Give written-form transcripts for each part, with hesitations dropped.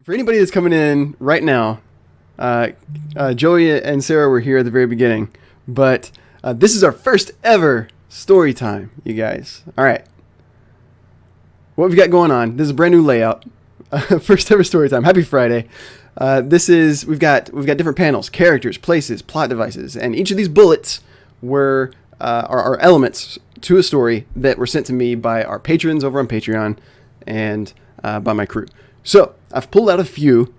For anybody that's coming in right now, Joey and Sarah were here at the very beginning, but this is our first ever story time, you guys. All right. What we've got going on, this is a brand new layout. First ever story time. Happy Friday. We've got different panels, characters, places, plot devices, and each of these bullets are elements to a story that were sent to me by our patrons over on Patreon and by my crew. So I've pulled out a few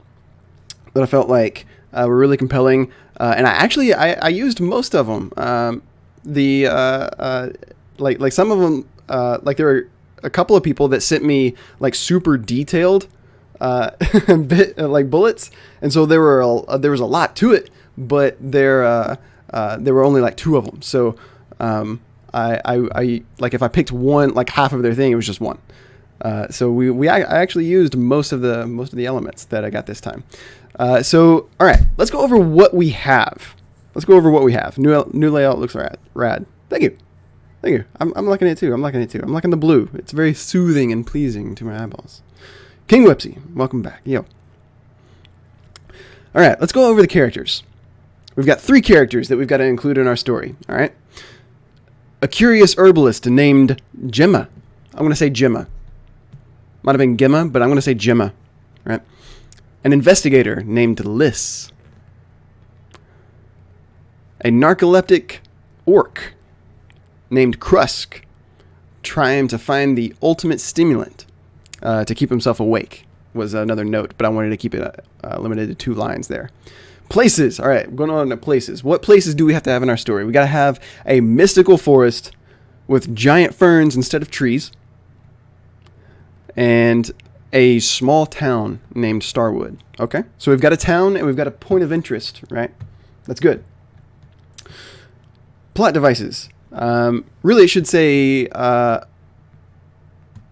that I felt like were really compelling, and I used most of them. Like some of them, like there were a couple of people that sent me like super detailed like bullets, and so there was a lot to it, but there were only like two of them. So I like if I picked one, like half of their thing, it was just one. So I actually used most of the elements that I got this time. So all right, let's go over what we have. New layout looks rad. Thank you. I'm liking it too. I'm liking the blue. It's very soothing and pleasing to my eyeballs. King Whipsy, welcome back. Yo. All right, let's go over the characters. We've got 3 characters that we've got to include in our story. All right. A curious herbalist named Gemma. I'm going to say Gemma. Might have been Gemma, but I'm going to say Gemma. Right. An investigator named Liss. A narcoleptic orc named Krusk, trying to find the ultimate stimulant to keep himself awake, was another note, but I wanted to keep it limited to 2 lines there. Places. All right, going on to places. What places do we have to have in our story? We got to have a mystical forest with giant ferns instead of trees, and a small town named Starwood. Okay, so we've got a town and we've got a point of interest, right? That's good. Plot devices. Really, it should say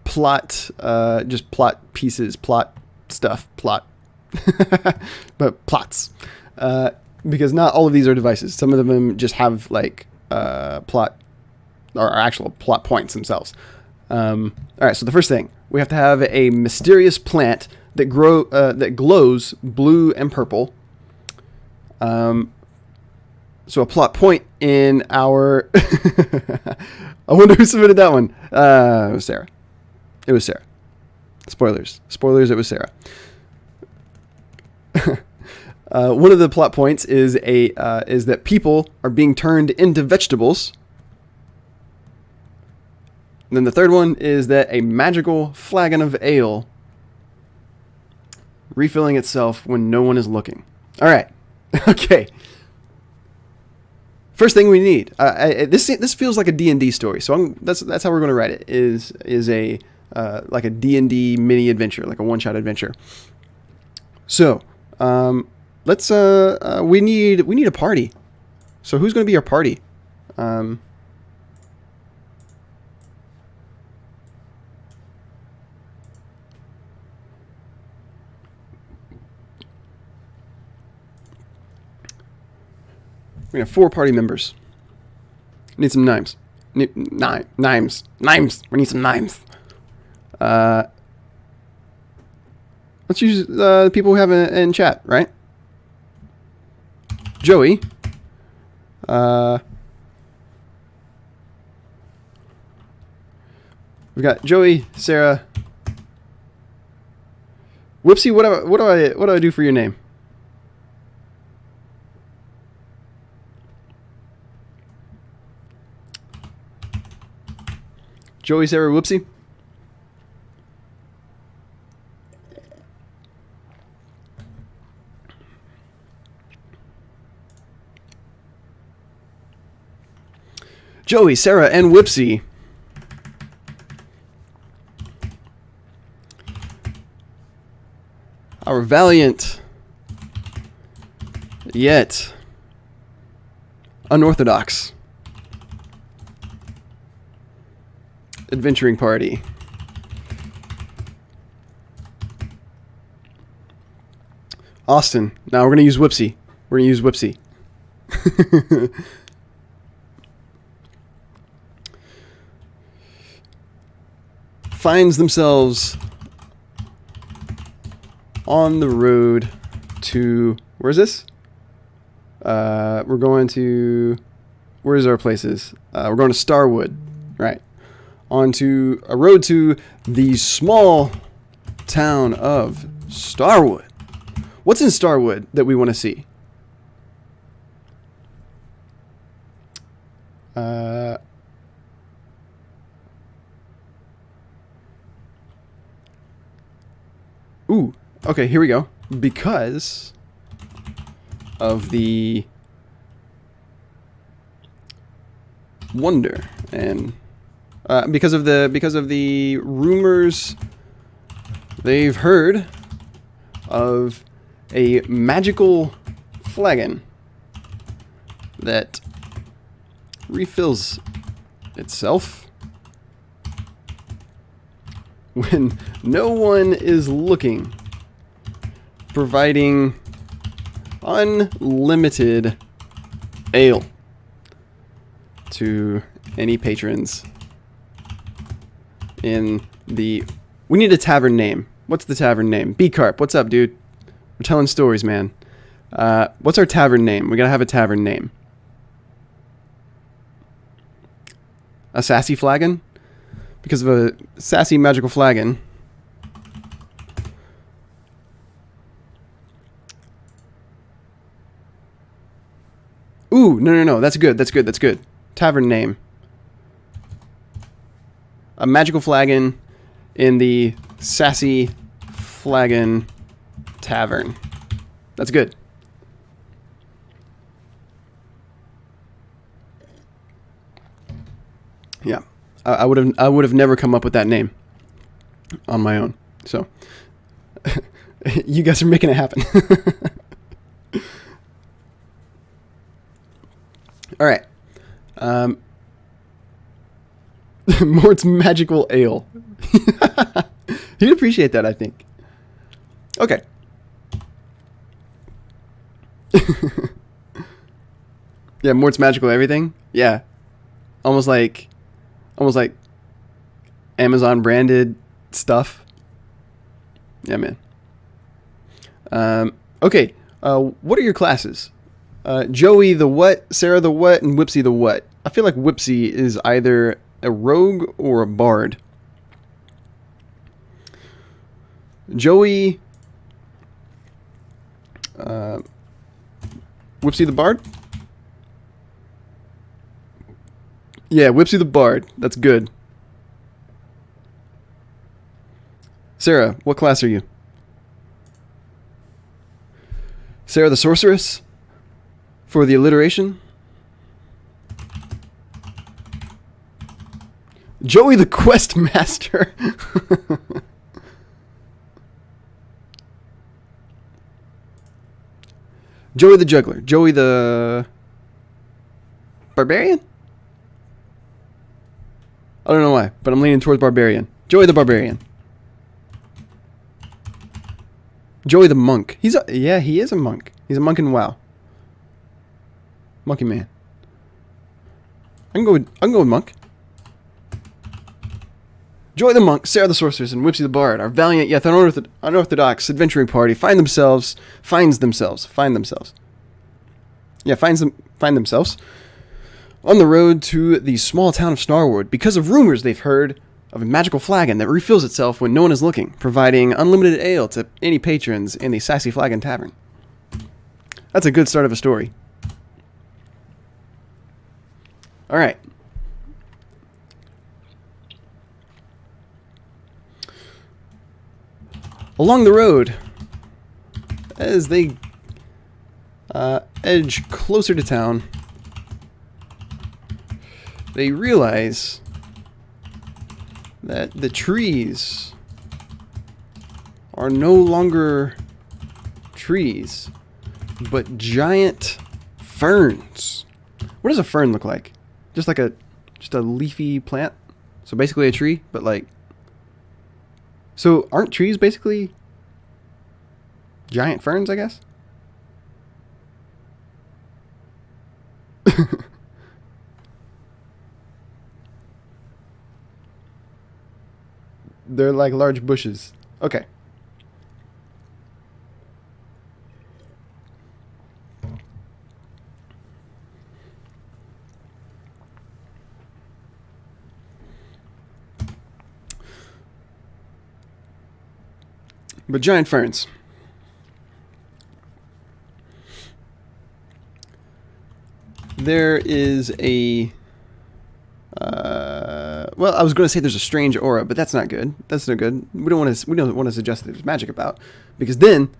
plot, just plot pieces, plot stuff, plot, but plots. Because not all of these are devices. Some of them just have like plot or actual plot points themselves. All right, so the first thing, we have to have a mysterious plant that glows blue and purple. So a plot point in our... I wonder who submitted that one. It was Sarah. Spoilers, it was Sarah. One of the plot points is that people are being turned into vegetables. And then the third one is that a magical flagon of ale refilling itself when no one is looking. All right. Okay. First thing we need. This feels like a D&D story, so that's how we're going to write it. Is a like a D&D mini adventure, like a one-shot adventure. So let's we need a party. So who's going to be our party? We have 4 party members. Need some names. Names. We need some names. Let's use the people we have in chat, right? Joey. We've got Joey, Sarah. Whipsy, what do I do for your name? Joey, Sarah, Whoopsie. Joey, Sarah, and Whipsy. Our valiant, yet unorthodox adventuring party. Austin. Now we're going to use Whipsy. finds themselves on the road to, where's this? We're going to, where's our places? We're going to Starwood, right? Onto a road to the small town of Starwood. What's in Starwood that we want to see? Ooh, okay, here we go. Because of the wonder and because of the rumors they've heard of a magical flagon that refills itself when no one is looking, providing unlimited ale to any patrons in the... We need a tavern name. What's the tavern name? B-Carp, what's up, dude? We're telling stories, man. What's our tavern name? We gotta have a tavern name. A sassy flagon? Because of a sassy magical flagon. Ooh, no. That's good. Tavern name. A magical flagon in the sassy flagon tavern. That's good. Yeah. I would have never come up with that name on my own. So you guys are making it happen. All right. Mort's magical ale. He'd appreciate that, I think. Okay. Yeah, Mort's magical everything. Yeah. Almost like Amazon branded stuff. Yeah, man. Okay. What are your classes? Joey the what, Sarah the what, and Whipsy the what. I feel like Whipsy is either a rogue or a bard. Joey, Whipsy the bard? Yeah, Whipsy the bard. That's good. Sarah, what class are you? Sarah the sorceress? For the alliteration? Joey the quest master. Joey the juggler. Joey the barbarian? I don't know why, but I'm leaning towards barbarian. Joey the barbarian. Joey the monk. He is a monk. He's a monk in WoW. Monkey man. I can go with monk. Joey the monk, Sarah the sorceress, and Whipsy the bard, our valiant yet unorthodox adventuring party find themselves on the road to the small town of Starwood because of rumors they've heard of a magical flagon that refills itself when no one is looking, providing unlimited ale to any patrons in the Sassy Flagon Tavern. That's a good start of a story. All right. Along the road, as they edge closer to town, they realize that the trees are no longer trees, but giant ferns. What does a fern look like? Just a leafy plant? So basically a tree, but like... So aren't trees basically giant ferns, I guess? They're like large bushes. Okay. But giant ferns. There is a... well, I was going to say there's a strange aura, but that's not good. That's no good. We don't want to suggest that there's magic about, because then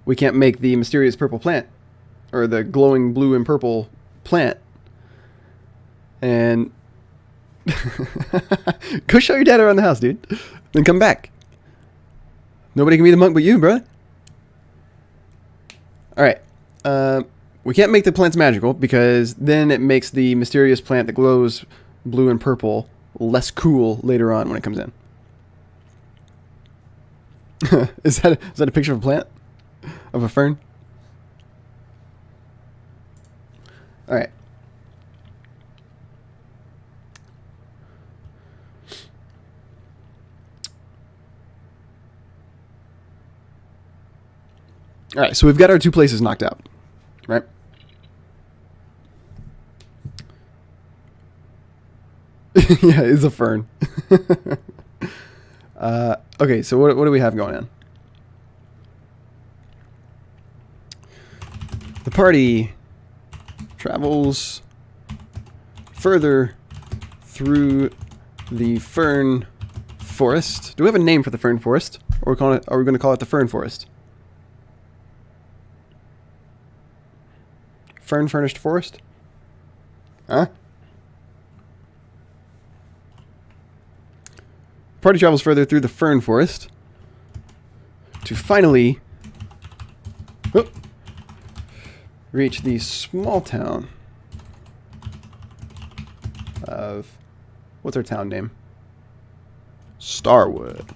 we can't make the mysterious purple plant, or the glowing blue and purple plant. And go show your dad around the house, dude. Then come back. Nobody can be the monk but you, bro. All right. We can't make the plants magical, because then it makes the mysterious plant that glows blue and purple less cool later on when it comes in. Is that a picture of a plant? Of a fern? All right. All right, so we've got our 2 places knocked out, right? Yeah, it's a fern. Okay, so what do we have going on? The party travels further through the fern forest. Do we have a name for the fern forest? Or are we going to call it the fern forest? Fern furnished forest? Huh? Party travels further through the fern forest to finally reach the small town of... What's our town name? Starwood.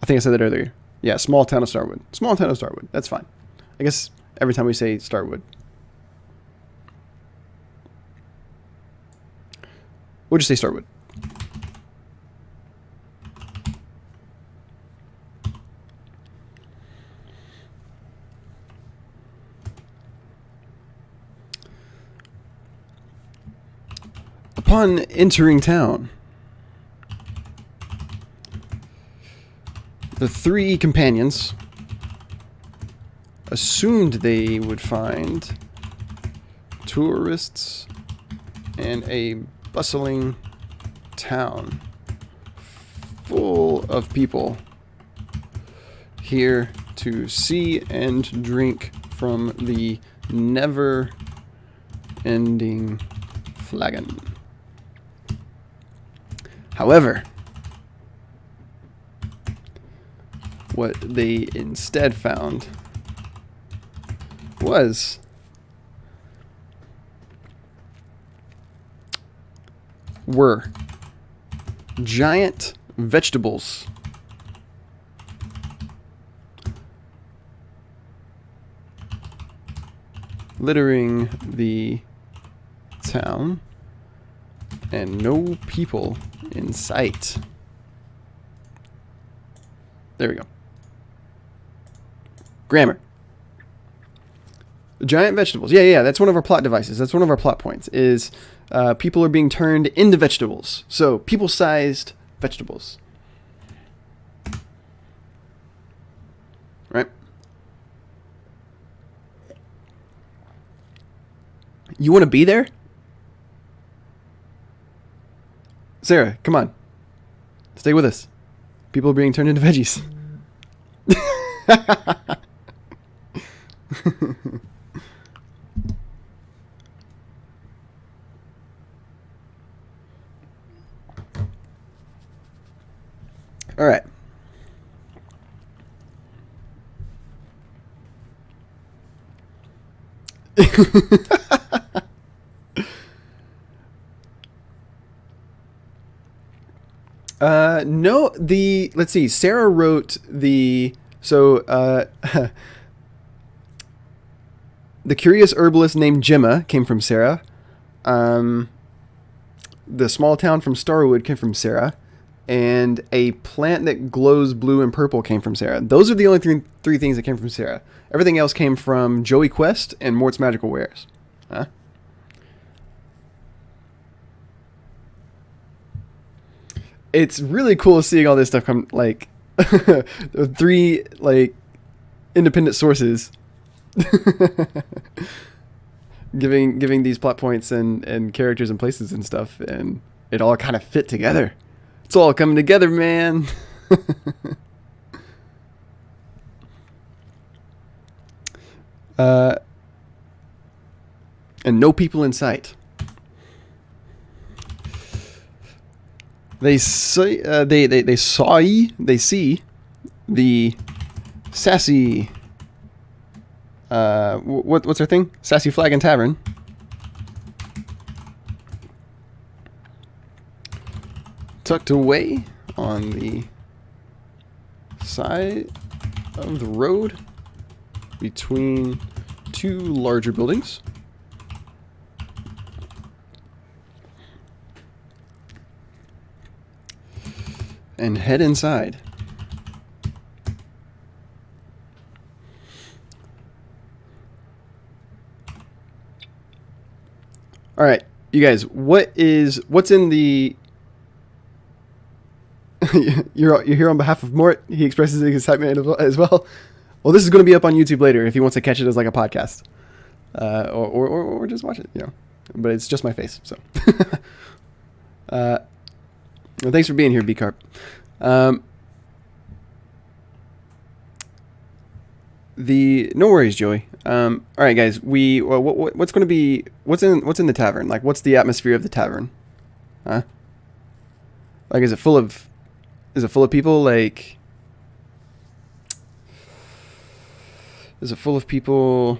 I think I said that earlier. Yeah, small town of Starwood. Small town of Starwood. That's fine. I guess every time we say Starwood, we'll just say Starwood. Upon entering town, the 3 companions assumed they would find tourists and a bustling town full of people here to see and drink from the never-ending flagon. However, what they instead found were giant vegetables littering the town and no people in sight. There we go. Grammar. Giant vegetables. Yeah, that's one of our plot devices. That's one of our plot points, is people are being turned into vegetables. So, people-sized vegetables. Right? You want to be there? Sarah, come on. Stay with us. People are being turned into veggies. All right. No, let's see, Sarah wrote the curious herbalist named Gemma came from Sarah. The small town from Starwood came from Sarah, and a plant that glows blue and purple came from Sarah. Those are the only three things that came from Sarah. Everything else came from Joey Quest and Mort's Magical Wares. Huh? It's really cool seeing all this stuff come, like, Three like independent sources giving these plot points and characters and places and stuff, and it all kind of fit together. It's all coming together, man. uh, and no people in sight. They see they see the sassy what's their thing? Sassy Flagon Tavern. Tucked away on the side of the road between two larger buildings. And head inside. All right, you guys, what's in the you're here on behalf of Mort. He expresses his excitement as well. Well, this is going to be up on YouTube later if he wants to catch it as like a podcast, or just watch it, you know. But it's just my face, so. Well, thanks for being here, B-Carp. No worries, Joey. All right, guys. What's going to be what's in the tavern? Like, what's the atmosphere of the tavern? Huh? Like, is it full of people? Like, is it full of people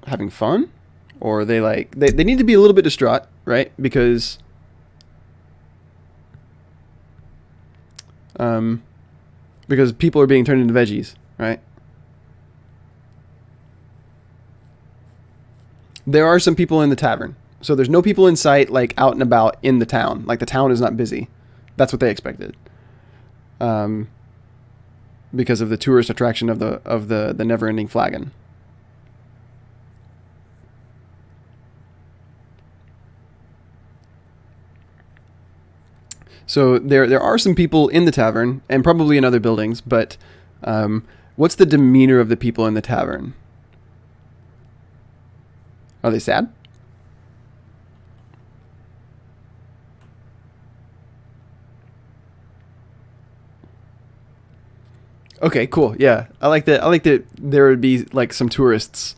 having fun, or are they like they need to be a little bit distraught, right? Because people are being turned into veggies, right? There are some people in the tavern. So there's no people in sight, like out and about in the town. Like the town is not busy. That's what they expected. Because of the tourist attraction of the never-ending flagon. So there are some people in the tavern and probably in other buildings, but what's the demeanor of the people in the tavern? Are they sad? Okay, cool. Yeah, I like that. I like that there would be like some tourists.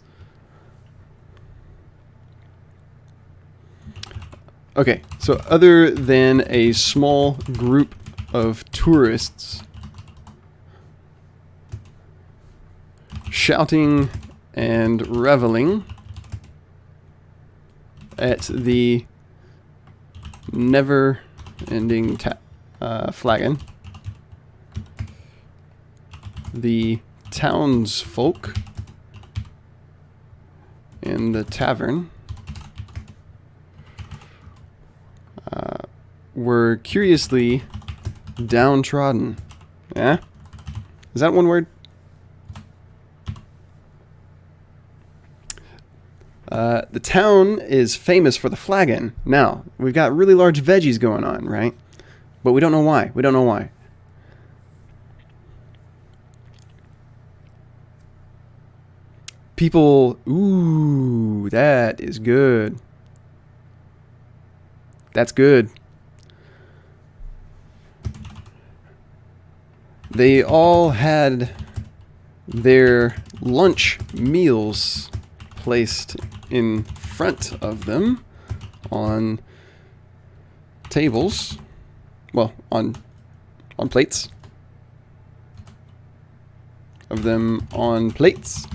Okay, so other than a small group of tourists shouting and reveling at the never-ending flagon, the townsfolk in the tavern were curiously downtrodden. Yeah? Is that one word? The town is famous for the flagon. Now, we've got really large veggies going on, right? But we don't know why. We don't know why. People, ooh, that is good. That's good. They all had their lunch meals placed in front of them on tables, well, on plates. Of them on plates.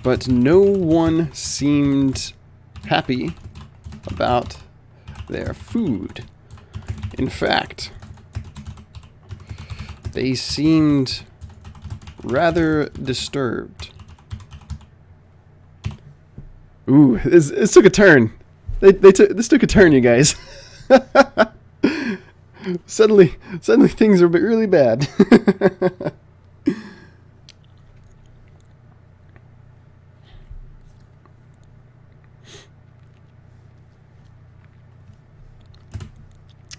But no one seemed happy about their food. In fact, they seemed rather disturbed. Ooh, this took a turn. This took a turn, you guys. Suddenly things are really bad.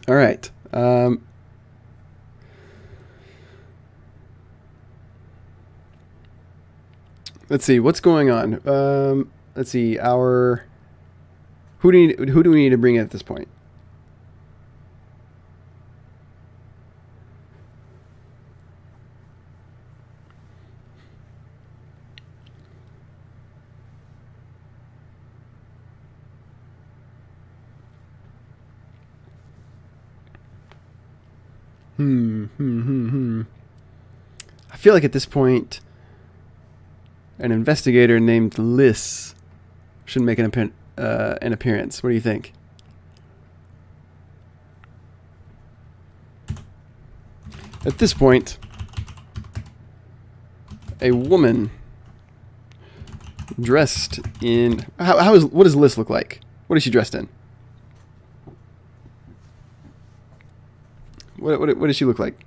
All right. Let's see what's going on. Let's see. Who do we need to bring in at this point? I feel like at this point, an investigator named Liz should make an appearance. What do you think? At this point, a woman dressed in what does Liz look like? What is she dressed in? What does she look like?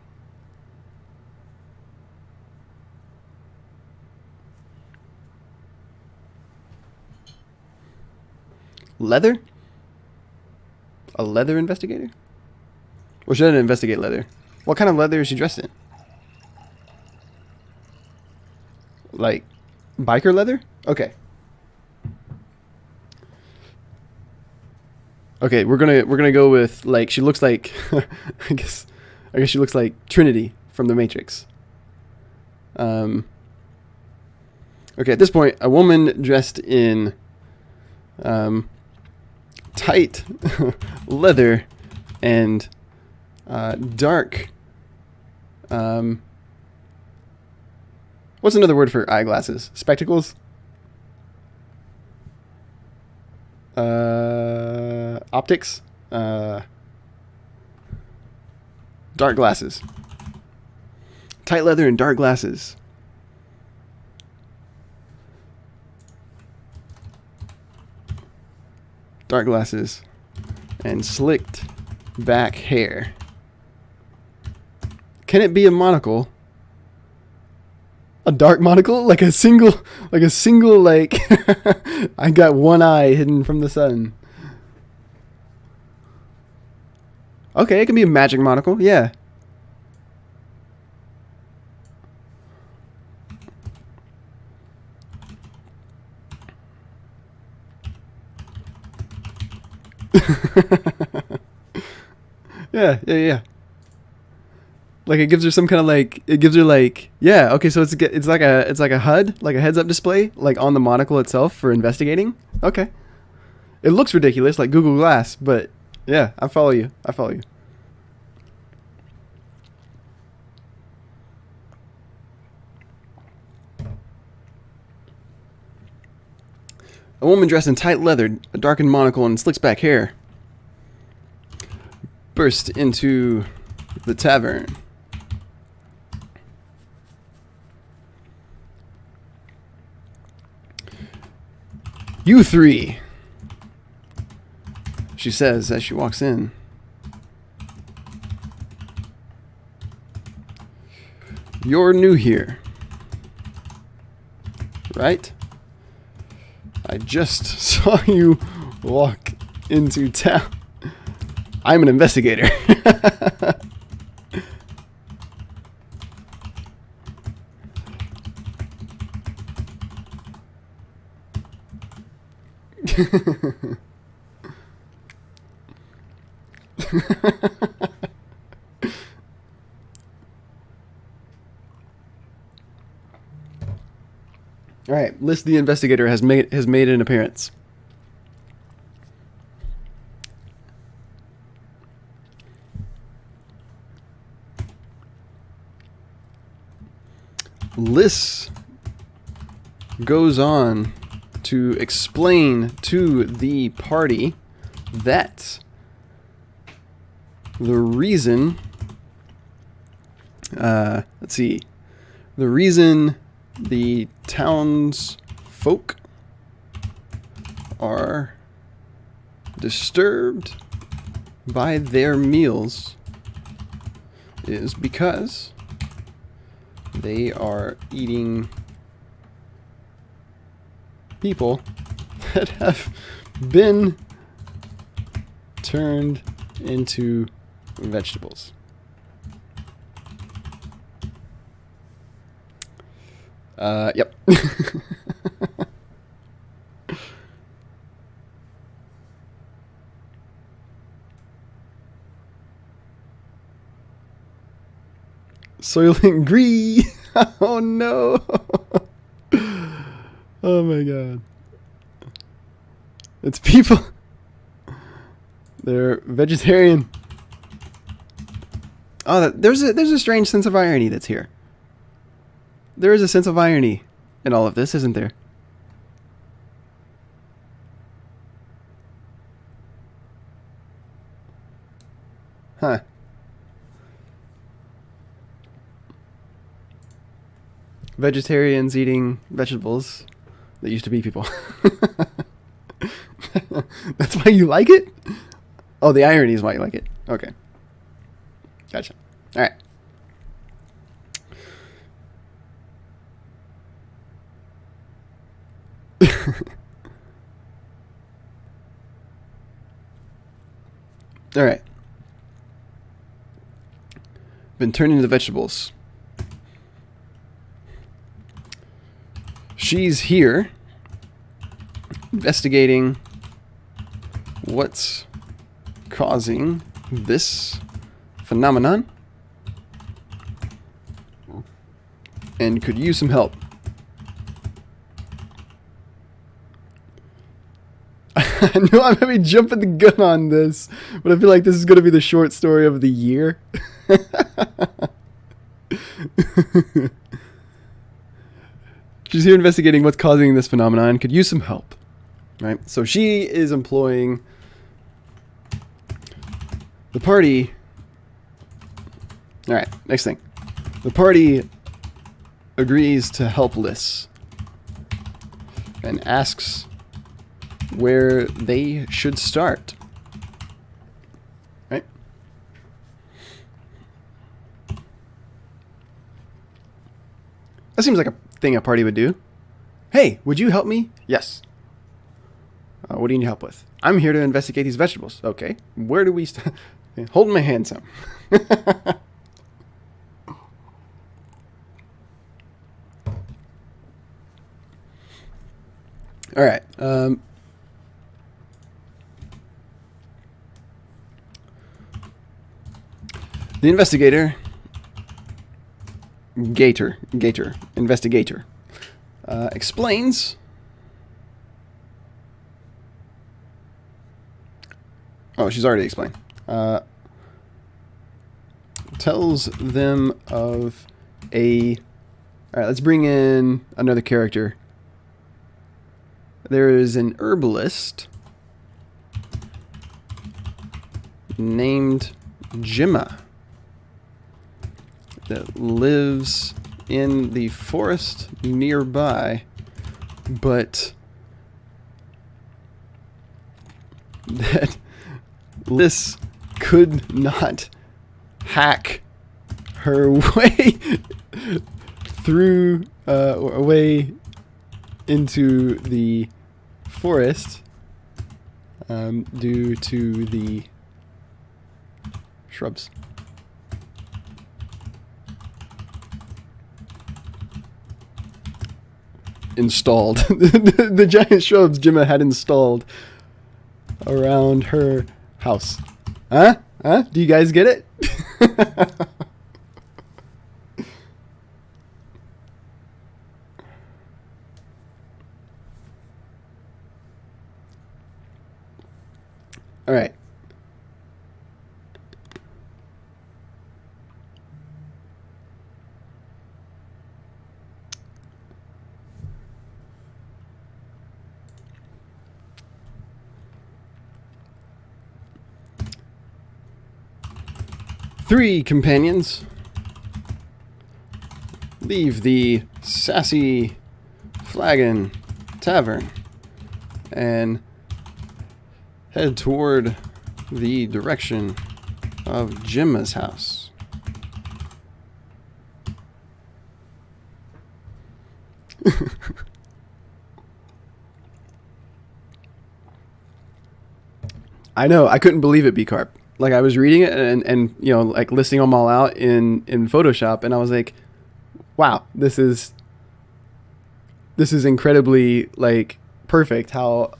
Leather? A leather investigator? Well, she doesn't investigate leather. What kind of leather is she dressed in? Like biker leather? Okay. Okay, we're gonna go with like she looks like I guess she looks like Trinity from the Matrix. Okay, at this point, a woman dressed in tight leather and dark. What's another word for eyeglasses? Spectacles? Optics? Dark glasses. Tight leather and dark glasses. Dark glasses. And slicked back hair. Can it be a monocle? A dark monocle? Like a single, like, I got one eye hidden from the sun. Okay, it can be a magic monocle, yeah. Yeah. Like it gives her some kind of like yeah, okay, so it's like a HUD, like a heads up display, like on the monocle itself for investigating. Okay. It looks ridiculous, like Google Glass, but yeah, I follow you. A woman dressed in tight leather, a darkened monocle, and slicks back hair burst into the tavern. You three, she says as she walks in. You're new here, right? I just saw you walk into town. I'm an investigator. All right, Liz the investigator has made an appearance. Liz goes on to explain to the party that the reason, the reason the townsfolk are disturbed by their meals is because they are eating people that have been turned into vegetables. Yep. Soylent Green. Oh no. Oh my god. It's people. They're vegetarian. Oh, there's a strange sense of irony that's here. There is a sense of irony in all of this, isn't there? Huh. Vegetarians eating vegetables that used to be people. That's why you like it? Oh, the irony is why you like it. Okay. Gotcha. All right. All right. Been turned into vegetables. She's here investigating what's causing this phenomenon and could use some help. I know I'm maybe jumping the gun on this, but I feel like this is going to be the short story of the year. She's here investigating what's causing this phenomenon, could use some help. Right? So she is employing the party. All right, next thing. The party agrees to help Liz and asks where they should start. Right? That seems like a thing a party would do. Hey, would you help me? Yes. What do you need help with? I'm here to investigate these vegetables. Okay. Where do we start? Holding my hand some. All right. The investigator, investigator, explains. Oh, she's already explained. Tells them of a. All right, let's bring in another character. There is an herbalist named Gemma that lives in the forest nearby, but that Liz could not hack her way through way into the forest due to the shrubs. Installed. The giant shrubs Gemma had installed around her house. Huh? Huh? Do you guys get it? All right. Three companions leave the Sassy Flagon Tavern and head toward the direction of Gemma's house. I know, I couldn't believe it, B-Carp. like I was reading it and you know, like listing them all out in Photoshop, and I was like, wow, this is incredibly like perfect how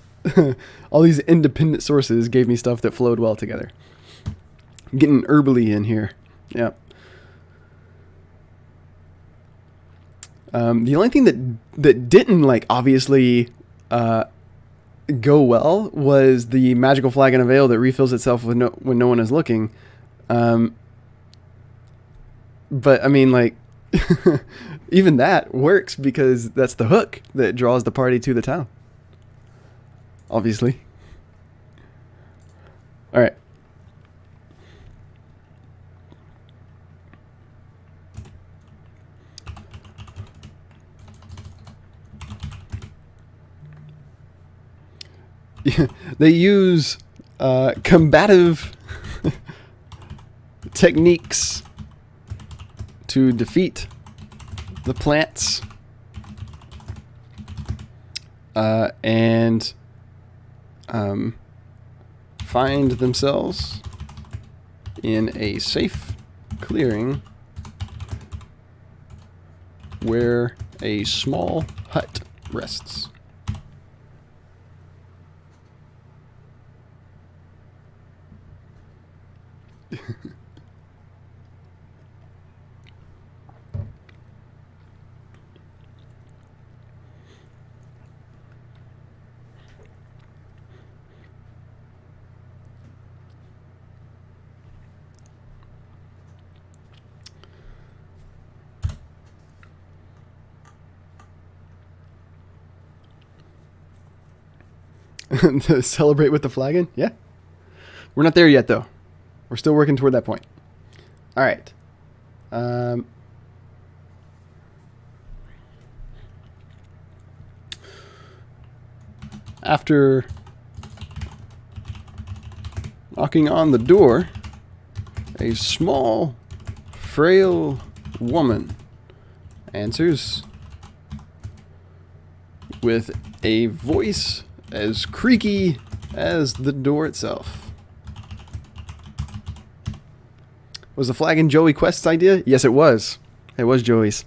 all these independent sources gave me stuff that flowed well together. Getting herbally in here. Yeah. The only thing that didn't like obviously go well was the magical flagon of ale that refills itself when no one is looking. But I mean, like, even that works because that's the hook that draws the party to the town. Obviously. All right. They use combative techniques to defeat the plants and find themselves in a safe clearing where a small hut rests. To celebrate with the flagon? Yeah. We're not there yet, though. We're still working toward that point. All right. After knocking on the door, a small, frail woman answers with a voice as creaky as the door itself. Was the flagon Joey Quest's idea? Yes, it was. It was Joey's.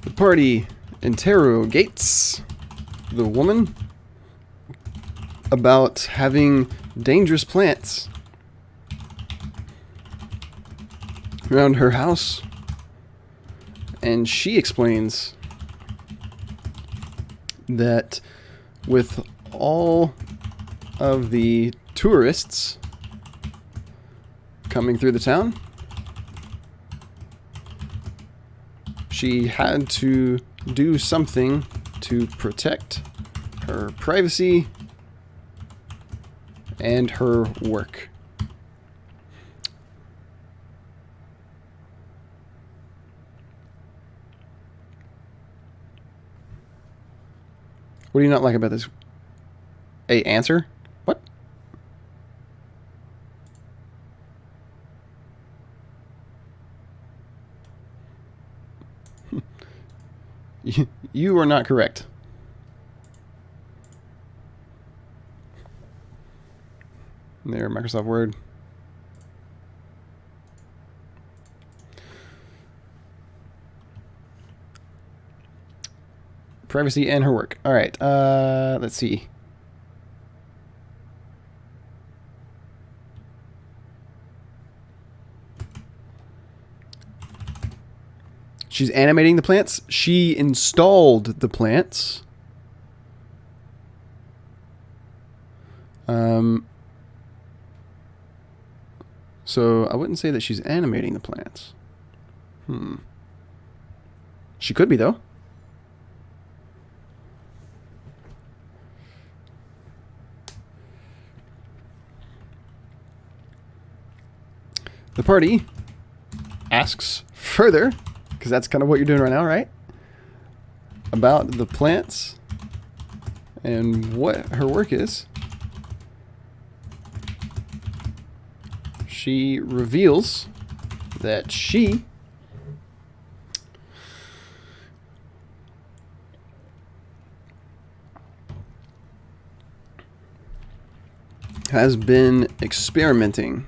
The party interrogates the woman about having dangerous plants around her house, and she explains that with all of the tourists coming through the town, she had to do something to protect her privacy and her work. What do you not like about this? A answer? What? You are not correct. There, Microsoft Word. Privacy and her work. All right. Let's see. She's animating the plants. She installed the plants. So I wouldn't say that she's animating the plants. She could be, though. The party asks further, because that's kind of what you're doing right now, right? About the plants and what her work is. she reveals that she has been experimenting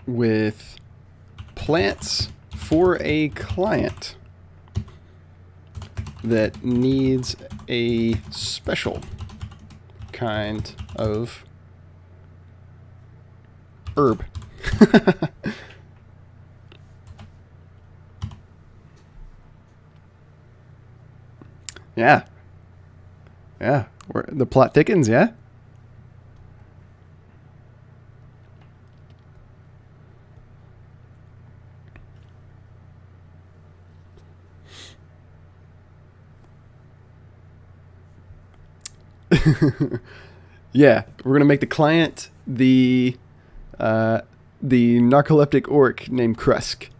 with plants for a client that needs a special kind of herb. Yeah. Yeah. The plot thickens, yeah? Yeah, we're gonna make the client the narcoleptic orc named Krusk.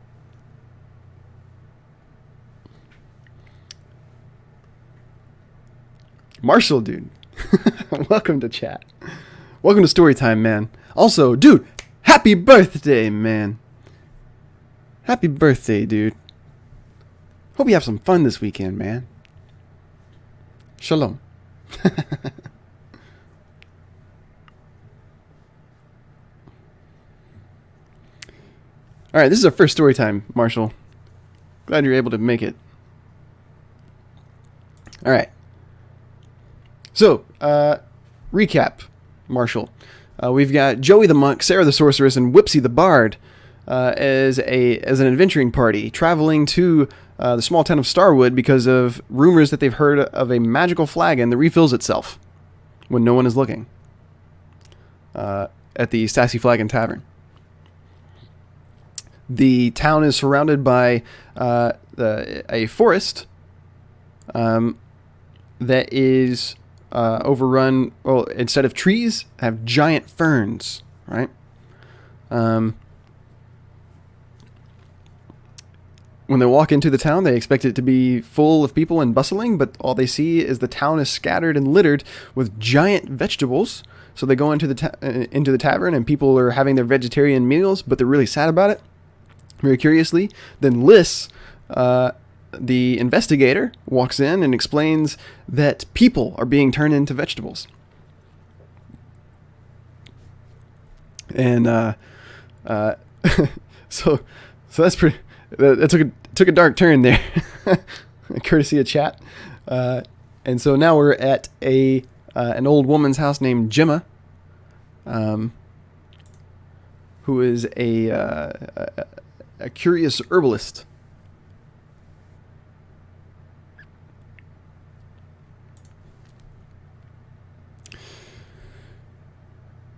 Marshall, dude. Welcome to chat. Welcome to Storytime, man. Also, dude, happy birthday, man. Happy birthday, dude. Hope you have some fun this weekend, man. Shalom. All right, this is our first story time, Marshall. Glad you're able to make it. All right. So, recap, Marshall. We've got Joey the monk, Sarah the sorceress, and Whipsy the bard as an adventuring party traveling to the small town of Starwood because of rumors that they've heard of a magical flagon that refills itself when no one is looking at the Sassy Flagon Tavern. The town is surrounded by a forest that is overrun. Well, instead of trees, have giant ferns, right? When they walk into the town, they expect it to be full of people and bustling, but all they see is the town is scattered and littered with giant vegetables. So they go into the tavern, and people are having their vegetarian meals, but they're really sad about it. Very curiously, then Liz, the investigator, walks in and explains that people are being turned into vegetables. And so that's pretty. That took a dark turn there, courtesy of chat. And so now we're at an old woman's house named Gemma, who is a curious herbalist.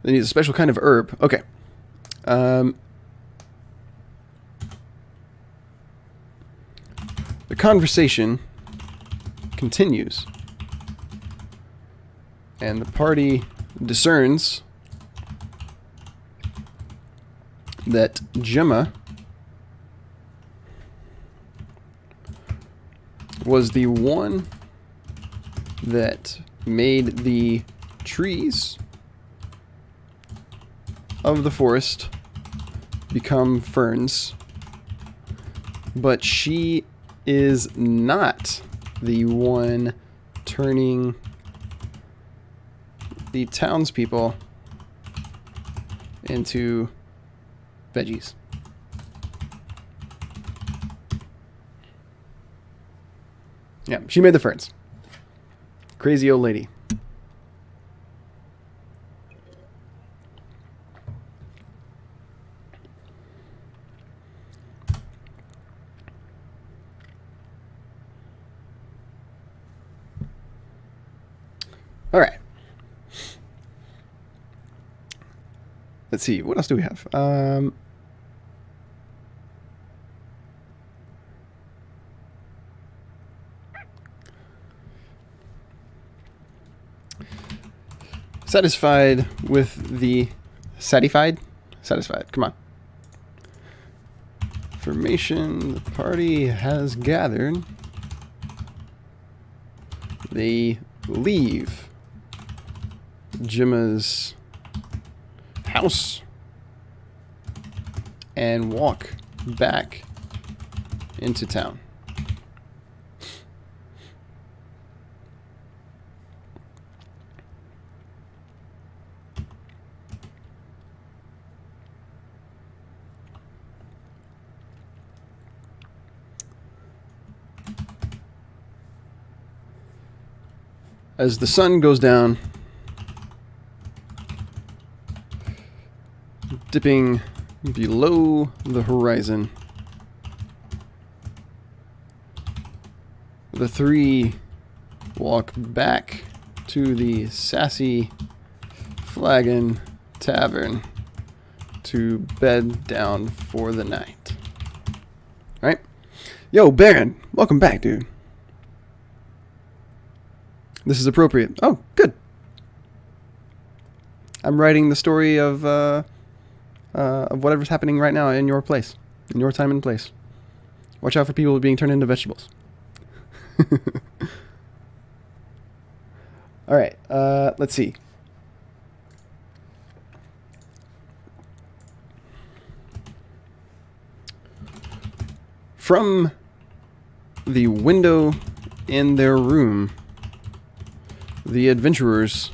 They need a special kind of herb. Okay. The conversation continues, and the party discerns that Gemma was the one that made the trees of the forest become ferns, but she is not the one turning the townspeople into veggies. Yeah, she made the ferns. Crazy old lady. All right. Let's see. What else do we have? Satisfied with the Satisfied? Satisfied. Come on. Formation. The party has gathered. They leave Gemma's house and walk back into town. As the sun goes down, dipping below the horizon, the three walk back to the Sassy Flagon Tavern to bed down for the night. Alright? Yo, Baron, welcome back, dude. This is appropriate. Oh, good. I'm writing the story of whatever's happening right now in your place, in your time and place. Watch out for people being turned into vegetables. All right. Let's see. From the window in their room, the adventurers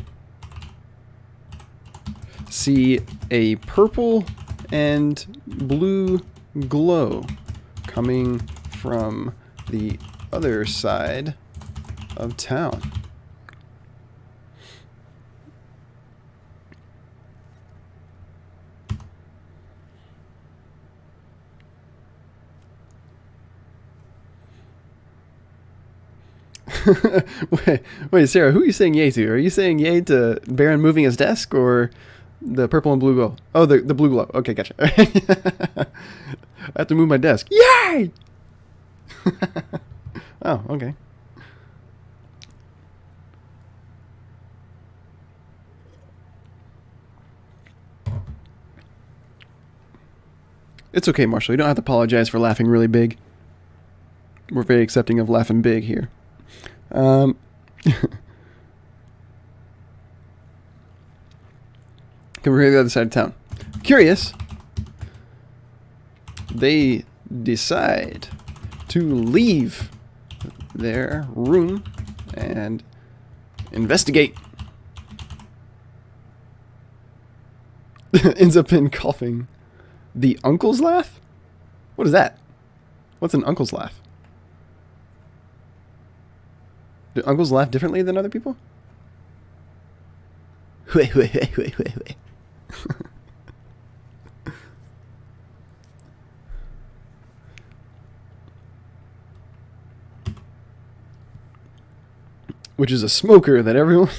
see a purple and blue glow coming from the other side of town. wait, Sarah, who are you saying yay to? Are you saying yay to Baron moving his desk or the purple and blue glow? Oh, the blue glow. Okay, gotcha. I have to move my desk. Yay! Oh, okay. It's okay, Marshall. You don't have to apologize for laughing really big. We're very accepting of laughing big here. Come over here to the other side of town. Curious. They decide to leave their room and investigate. Ends up in coughing. The uncle's laugh? What is that? What's an uncle's laugh? Do uncles laugh differently than other people? Wait. Which is a smoker that everyone...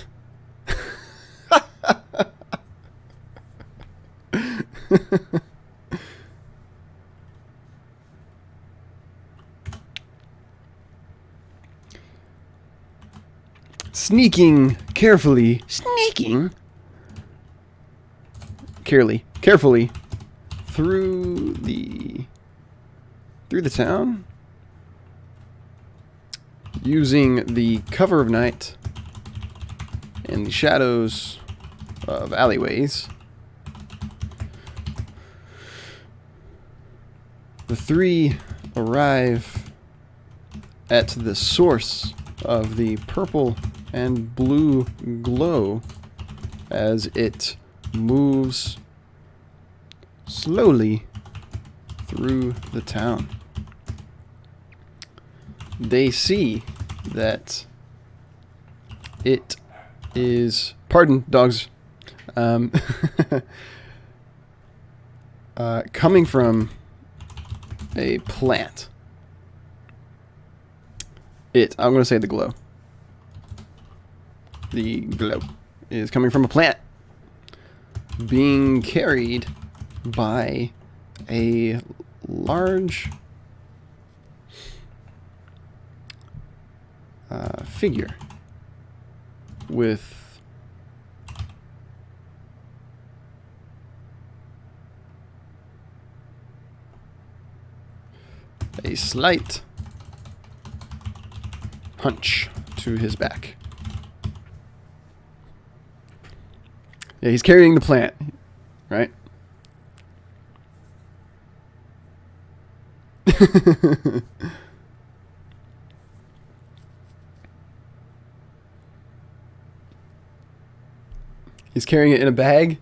Sneaking carefully through the town, using the cover of night and the shadows of alleyways. The three arrive at the source of the purple and blue glow as it moves slowly through the town. They see that it is, pardon dogs, coming from a plant. I'm going to say the glow. The glow is coming from a plant being carried by a large figure with a slight hunch to his back. Yeah, he's carrying the plant, right? He's carrying it in a bag.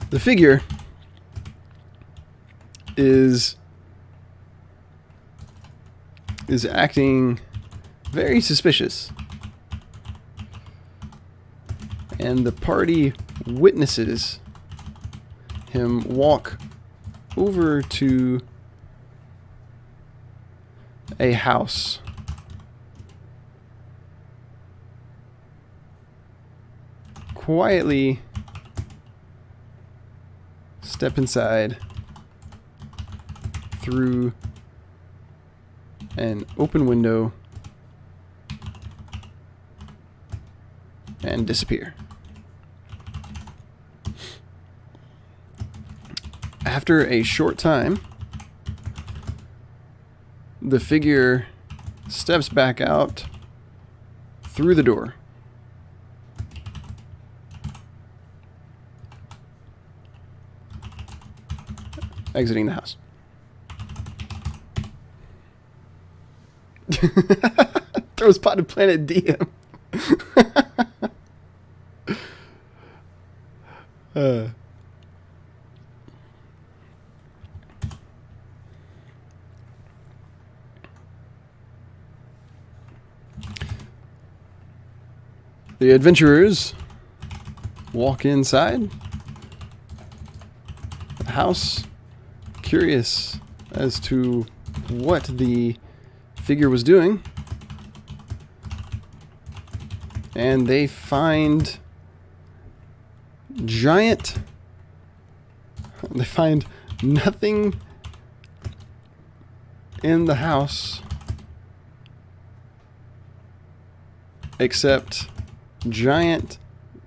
The figure is acting very suspicious, and the party witnesses him walk over to a house quietly step inside through an open window and disappear. After a short time, the figure steps back out through the door. Exiting the house. Throws potted plant at DM. The adventurers walk inside the house, curious as to what the figure was doing, and they find nothing in the house except giant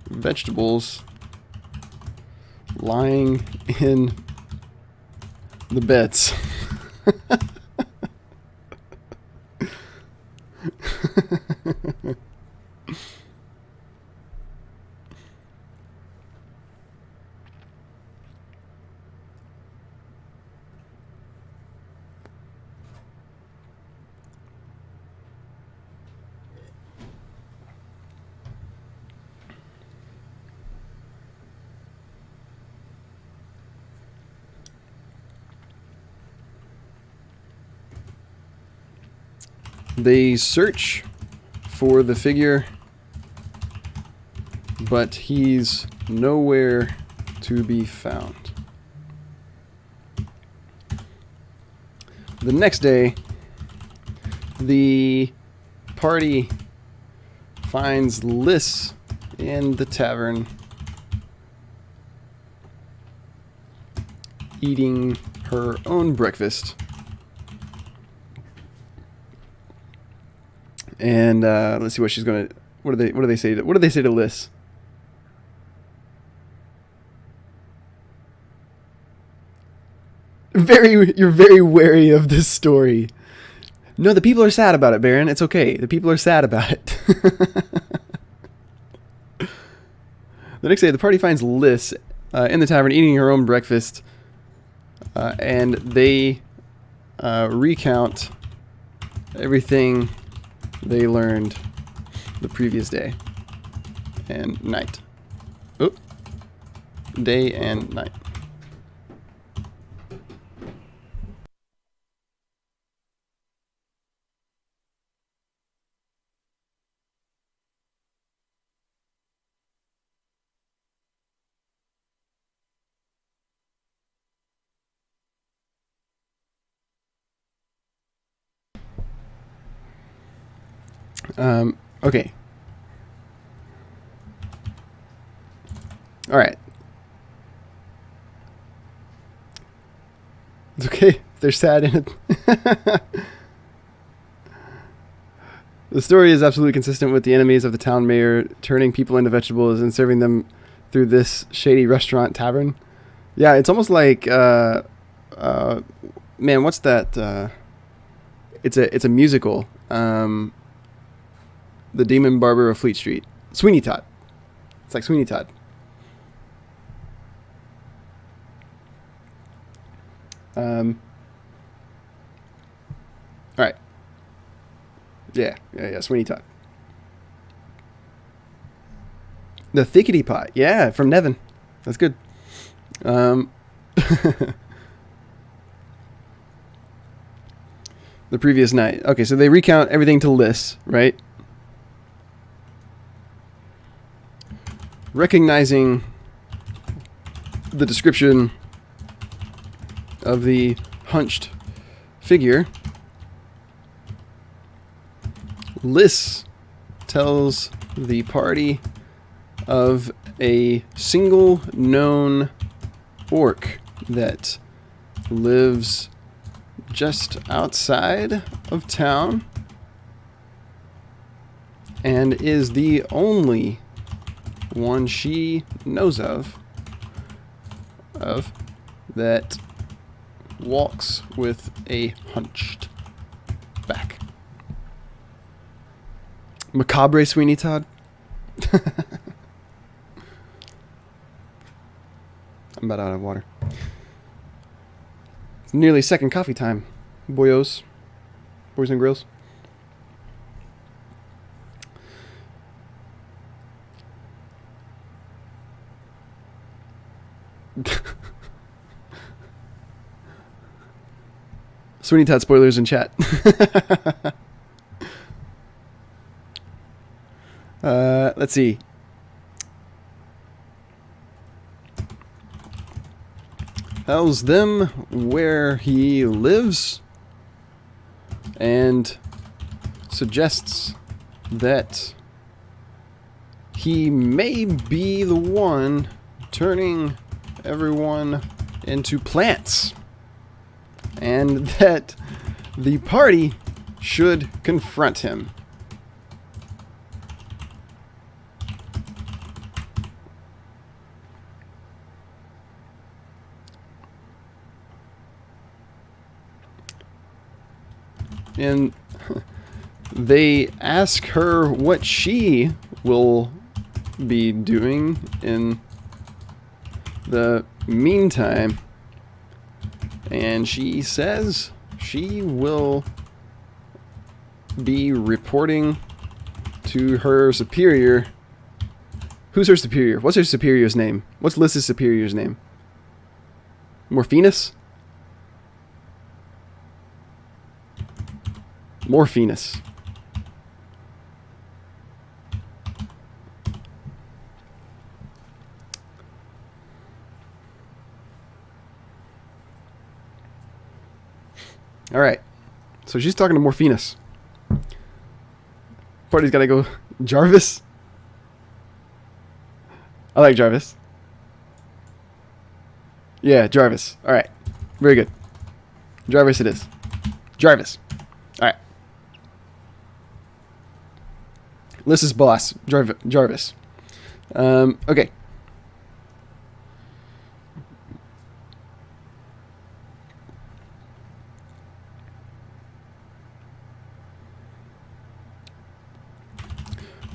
vegetables lying in the beds. They search for the figure, but he's nowhere to be found. The next day, the party finds Liz in the tavern eating her own breakfast. And let's see what she's gonna. What do they say? What do they say to Liz? You're very wary of this story. No, the people are sad about it, Baron. It's okay. The people are sad about it. The next day, the party finds Liz in the tavern eating her own breakfast, and they recount everything they learned the previous day and night. Oh, day and night. Okay. All right. It's okay if they're sad in it. The story is absolutely consistent with the enemies of the town mayor turning people into vegetables and serving them through this shady restaurant tavern. Yeah, it's almost like man, what's that? It's a musical. The Demon Barber of Fleet Street. Sweeney Todd. It's like Sweeney Todd. All right. Yeah. Sweeney Todd. The Thickety Pot. Yeah, from Nevin. That's good. The previous night. Okay, so they recount everything to Liz, right? Recognizing the description of the hunched figure, Liz tells the party of a single known orc that lives just outside of town and is the only one she knows of that walks with a hunched back. Macabre Sweeney Todd. I'm about out of water. It's nearly second coffee time, boys and girls. Sweeney Todd spoilers in chat. Let's see. Tells them where he lives and suggests that he may be the one turning everyone into plants, and that the party should confront him. And they ask her what she will be doing in the meantime. And she says she will be reporting to her superior. Who's her superior? What's her superior's name? What's Liz's superior's name? Morphinus? Morphinus. All right. So she's talking to Morphinus. Party's got to go. Jarvis? I like Jarvis. Yeah, Jarvis. All right. Very good. Jarvis it is. Jarvis. All right. Liz's boss, Jarvis. Okay.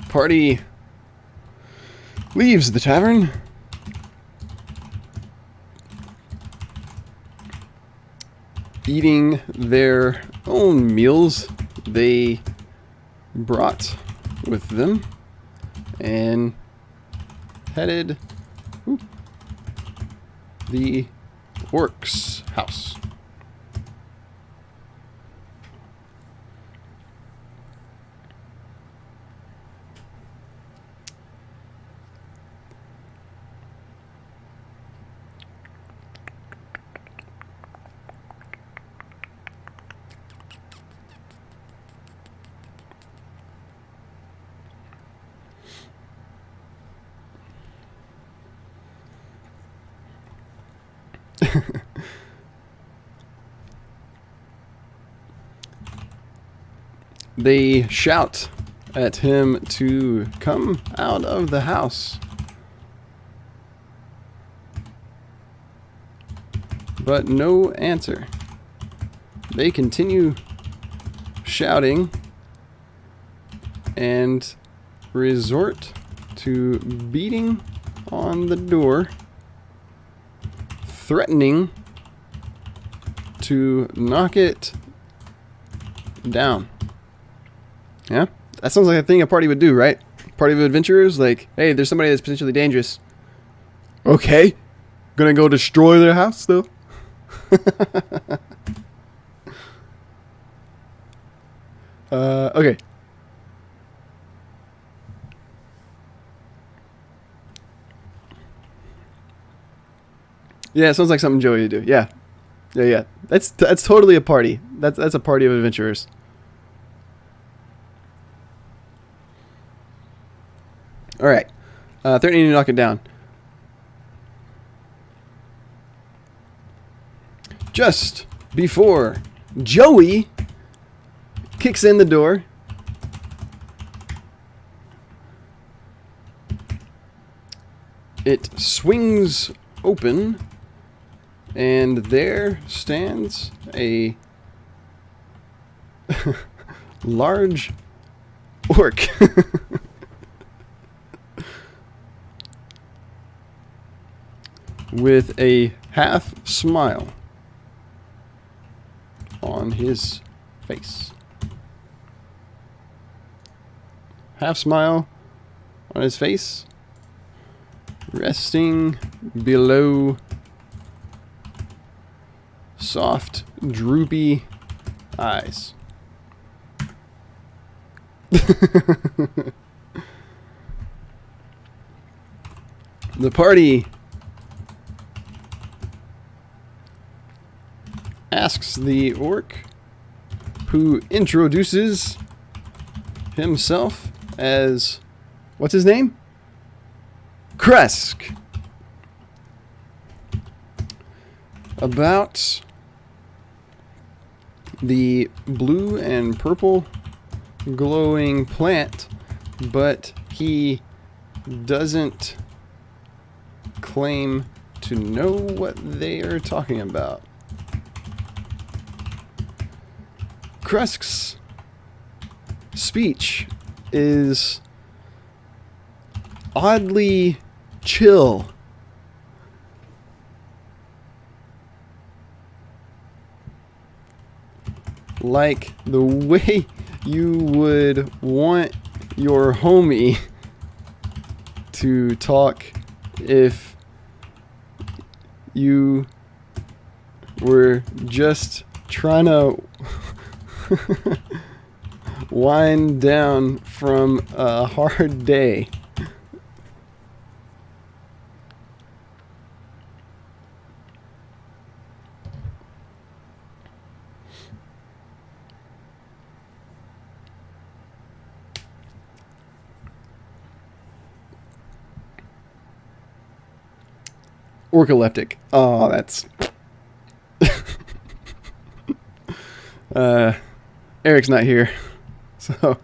Party leaves the tavern. Eating their own meals they brought with them and headed the orc's house. They shout at him to come out of the house. But no answer. They continue shouting and resort to beating on the door, threatening to knock it down. Yeah? That sounds like a thing a party would do, right? Party of adventurers, like, hey, there's somebody that's potentially dangerous. Okay. Gonna go destroy their house, though? Okay. Yeah, it sounds like something Joey would do. Yeah. Yeah. That's totally a party. That's a party of adventurers. All right. Threatening to knock it down. Just before Joey kicks in the door, it swings open, and there stands a large orc. With a half smile on his face. Half smile on his face, resting below soft, droopy eyes. The party asks the orc, who introduces himself as, what's his name? Kresk. About the blue and purple glowing plant, but he doesn't claim to know what they are talking about. Kresk's speech is oddly chill. Like the way you would want your homie to talk if you were just trying to wind down from a hard day. Narcoleptic. Oh, that's Eric's not here, so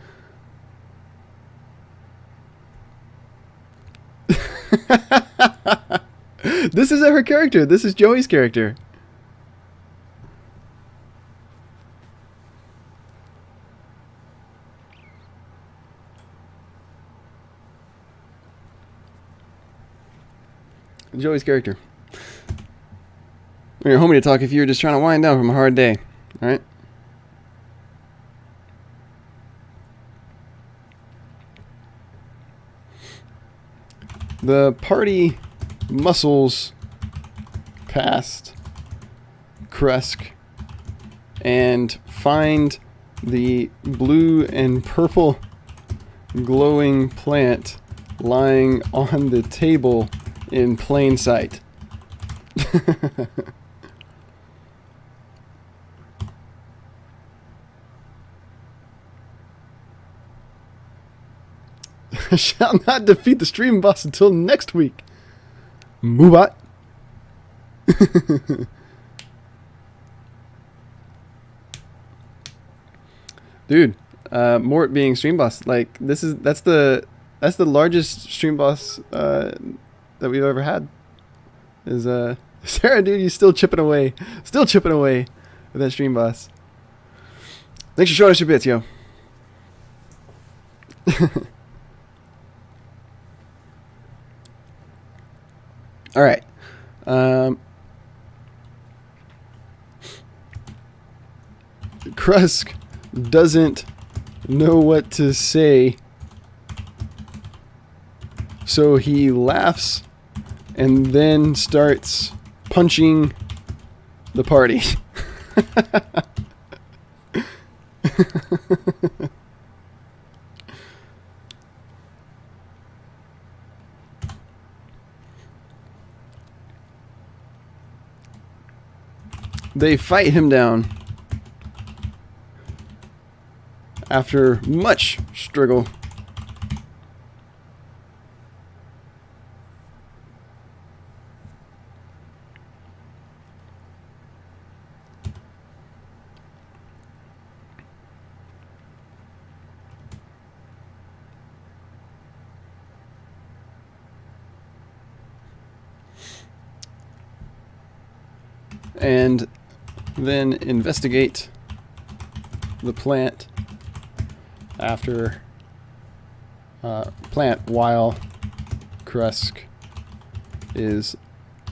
this isn't her character. This is Joey's character. Joey's character. Your homie to talk if you were just trying to wind down from a hard day, right? The party muscles past Kresk and find the blue and purple glowing plant lying on the table in plain sight. Shall not defeat the stream boss until next week. Moobot. Dude, Mort being stream boss. Like that's the largest stream boss that we've ever had. Is Sarah, dude, you still chipping away with that stream boss. Thanks for showing us your bits, yo. All right. Krusk doesn't know what to say, so he laughs and then starts punching the party. They fight him down after much struggle. And then investigate the plant while Krusk is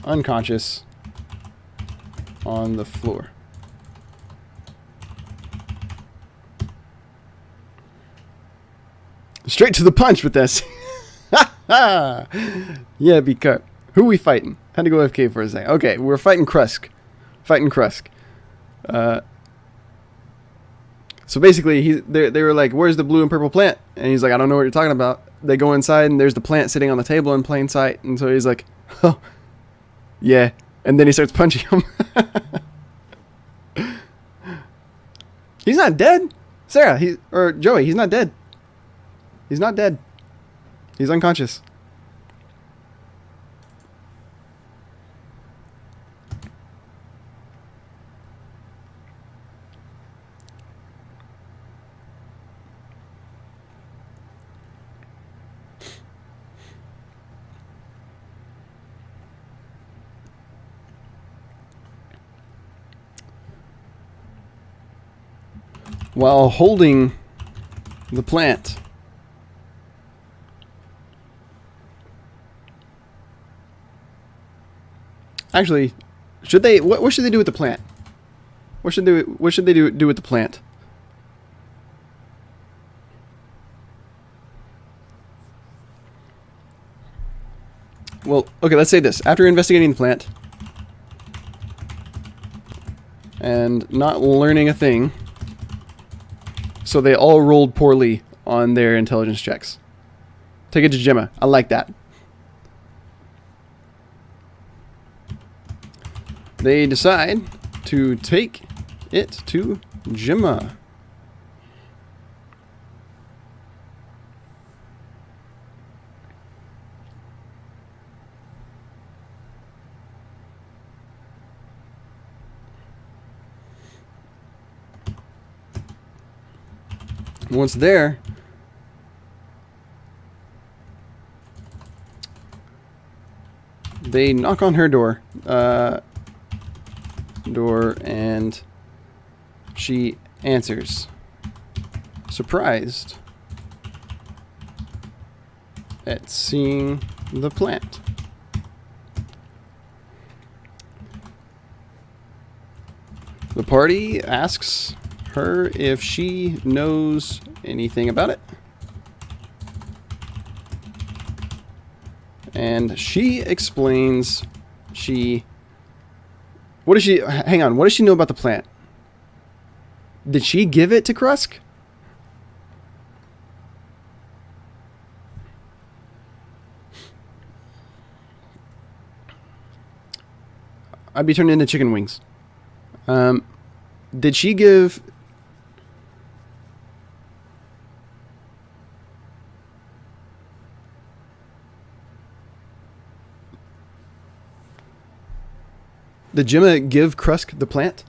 unconscious on the floor. Straight to the punch with this. Yeah, be cut. Who are we fighting? Had to go AFK for a second. Okay, we're fighting Krusk. So basically, they were like, "Where's the blue and purple plant?" And he's like, "I don't know what you're talking about." They go inside, and there's the plant sitting on the table in plain sight. And so he's like, "Oh, yeah." And then he starts punching him. He's not dead, Sarah. Or Joey. He's not dead. He's not dead. He's unconscious. While holding the plant, actually, should they? What should they do with the plant? What should they do with the plant? Well, okay. Let's say this: after investigating the plant and not learning a thing. So they all rolled poorly on their intelligence checks. Take it to Gemma. I like that. They decide to take it to Gemma. Once there, they knock on her door, and she answers, surprised at seeing the plant. The party asks her if she knows anything about it. And she explains what does she know about the plant? Did she give it to Krusk? I'd be turned into chicken wings. Did she give... Did Gemma give Krusk the plant?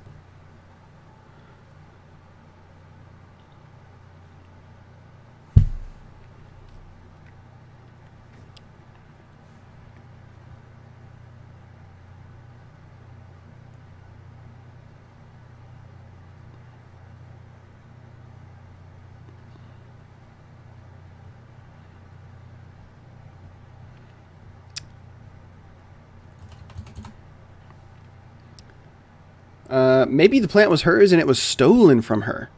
Maybe the plant was hers and it was stolen from her.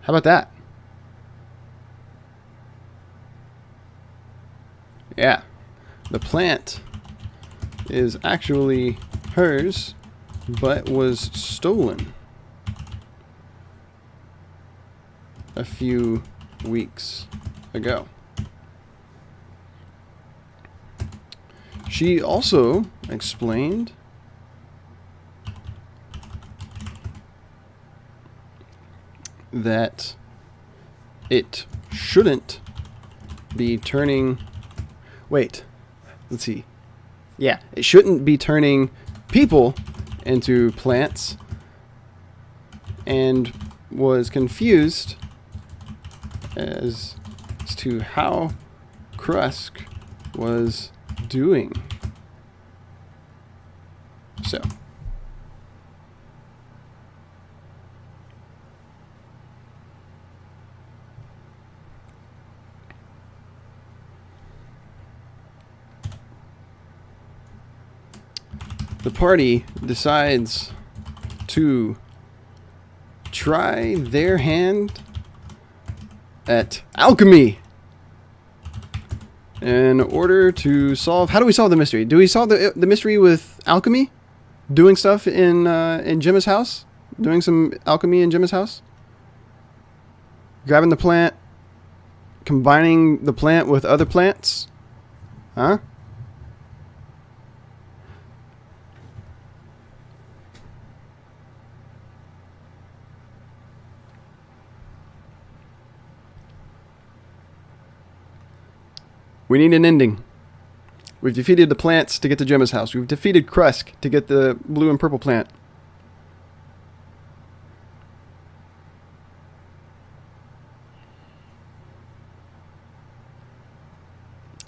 How about that? Yeah. The plant is actually hers, but was stolen a few weeks ago. She also explained that it shouldn't be turning... Wait, let's see. Yeah, it shouldn't be turning people into plants, and was confused as to how Krusk was doing so. The party decides to try their hand at alchemy in order to solve... How do we solve the mystery? Do we solve the mystery with alchemy? Doing stuff in Gemma's house? Doing some alchemy in Gemma's house? Grabbing the plant, combining the plant with other plants? Huh? We need an ending. We've defeated the plants to get to Gemma's house. We've defeated Krusk to get the blue and purple plant.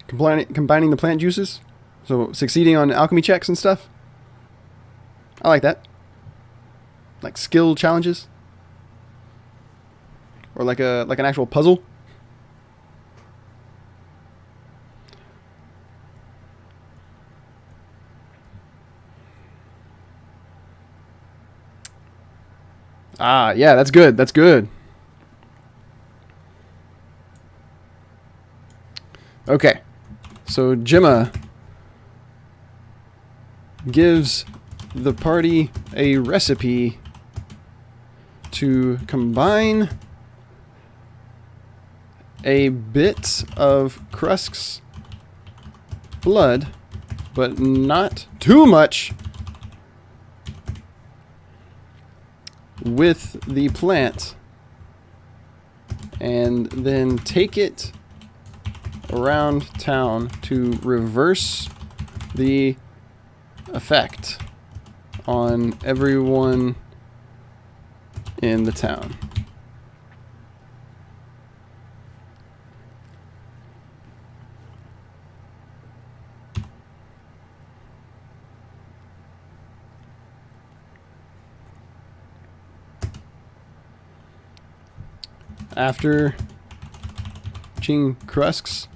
Combining the plant juices. So succeeding on alchemy checks and stuff. I like that. Like skill challenges. Or like an actual puzzle. Ah, yeah, that's good. That's good. Okay. So Gemma gives the party a recipe to combine a bit of Krusk's blood, but not too much, with the plant, and then take it around town to reverse the effect on everyone in the town. After reaching Krusk's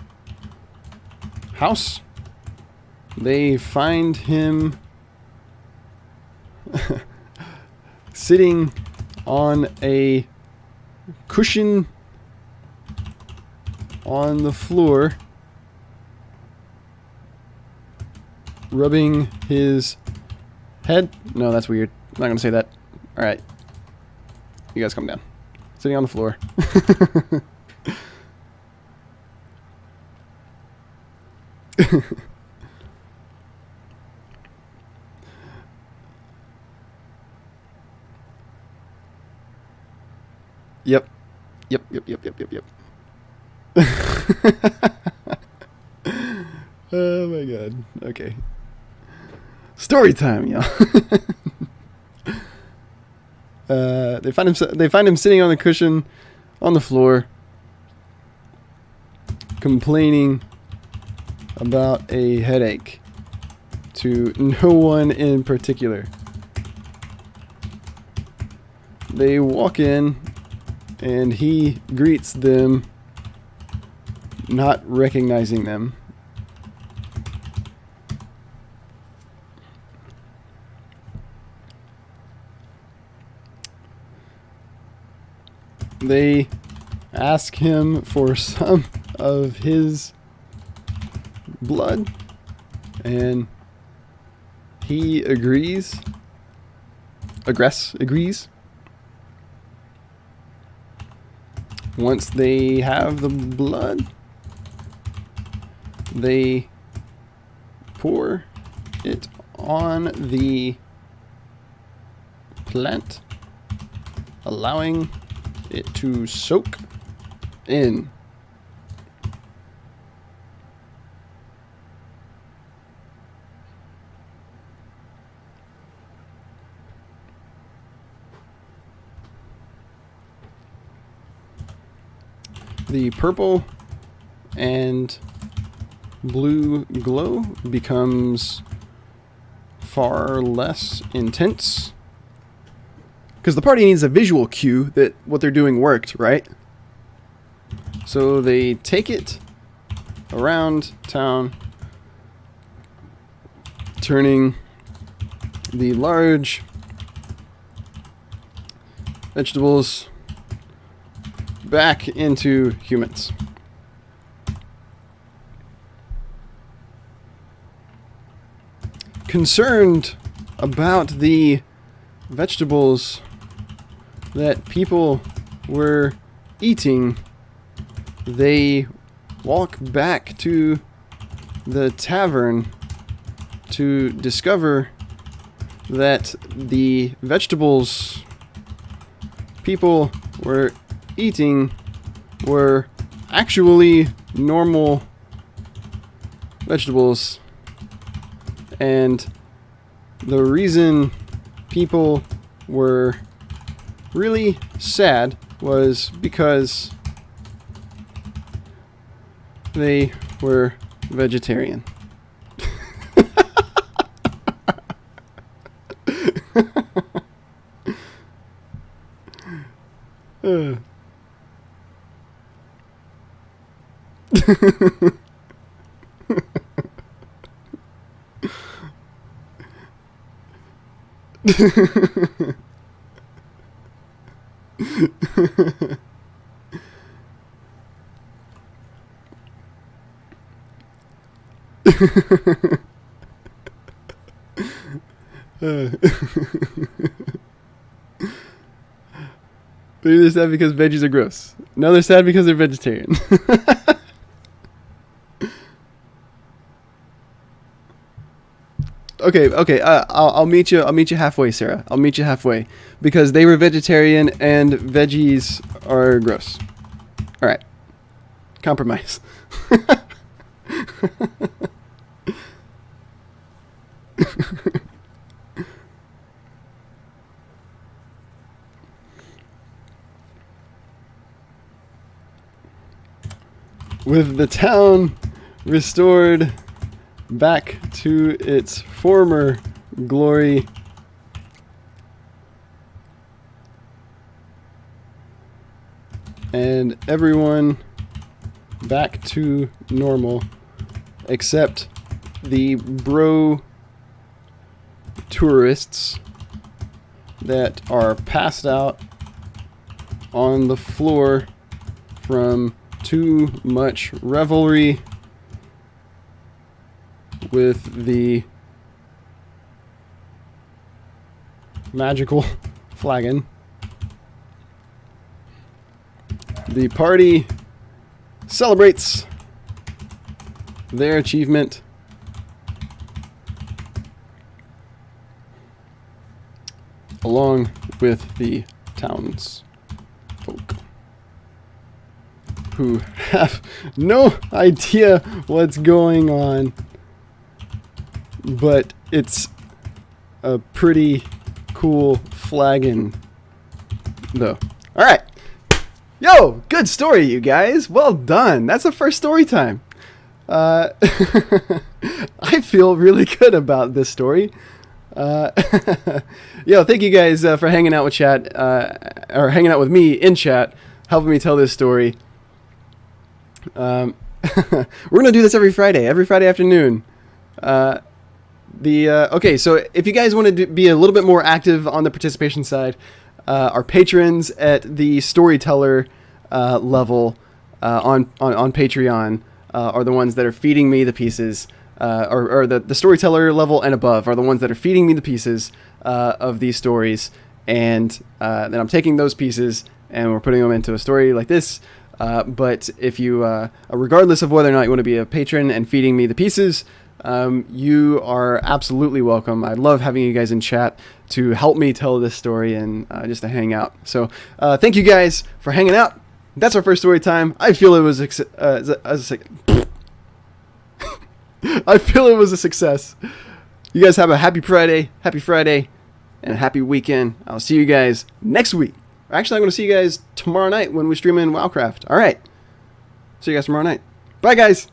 house, they find him sitting on a cushion on the floor, rubbing his head. No, that's weird. I'm not going to say that. All right. You guys come down. Sitting on the floor. Yep. Yep. Oh my god. Okay. Story time, y'all. They find him sitting on the cushion on the floor, complaining about a headache to no one in particular. They walk in, and he greets them, not recognizing them. They ask him for some of his blood, and he agrees. Once they have the blood, they pour it on the plant, allowing it to soak in. The purple and blue glow becomes far less intense, because the party needs a visual cue that what they're doing worked, right? So they take it around town, turning the large vegetables back into humans. Concerned about the vegetables that people were eating, they walk back to the tavern to discover that the vegetables people were eating were actually normal vegetables, and the reason people were really sad was because they were vegetarian. Maybe they're sad because veggies are gross. No, they're sad because they're vegetarian. Okay. I'll meet you. I'll meet you halfway, Sarah. I'll meet you halfway, because they were vegetarian and veggies are gross. All right, compromise. With the town restored back to its former glory, and everyone back to normal except the bro tourists that are passed out on the floor from too much revelry with the magical flagon. The party celebrates their achievement along with the townsfolk, who have no idea what's going on, but it's a pretty cool flagon, though. All right. Yo, good story, you guys. Well done. That's the first story time. I feel really good about this story. Uh, Yo, thank you guys for hanging out with chat, or hanging out with me in chat, helping me tell this story. We're gonna do this every Friday afternoon. Okay, so if you guys want to be a little bit more active on the participation side, our patrons at the storyteller level on Patreon are the ones that are feeding me the pieces, or the storyteller level and above are the ones that are feeding me the pieces of these stories, and then I'm taking those pieces and we're putting them into a story like this. But if you, regardless of whether or not you want to be a patron and feeding me the pieces, you are absolutely welcome. I love having you guys in chat to help me tell this story and just to hang out. So thank you guys for hanging out. That's our first story time. I feel it was I feel it was a success. You guys have a happy Friday, and a happy weekend. I'll see you guys next week. Actually, I'm going to see you guys tomorrow night when we stream in WoWcraft. All right. See you guys tomorrow night. Bye, guys.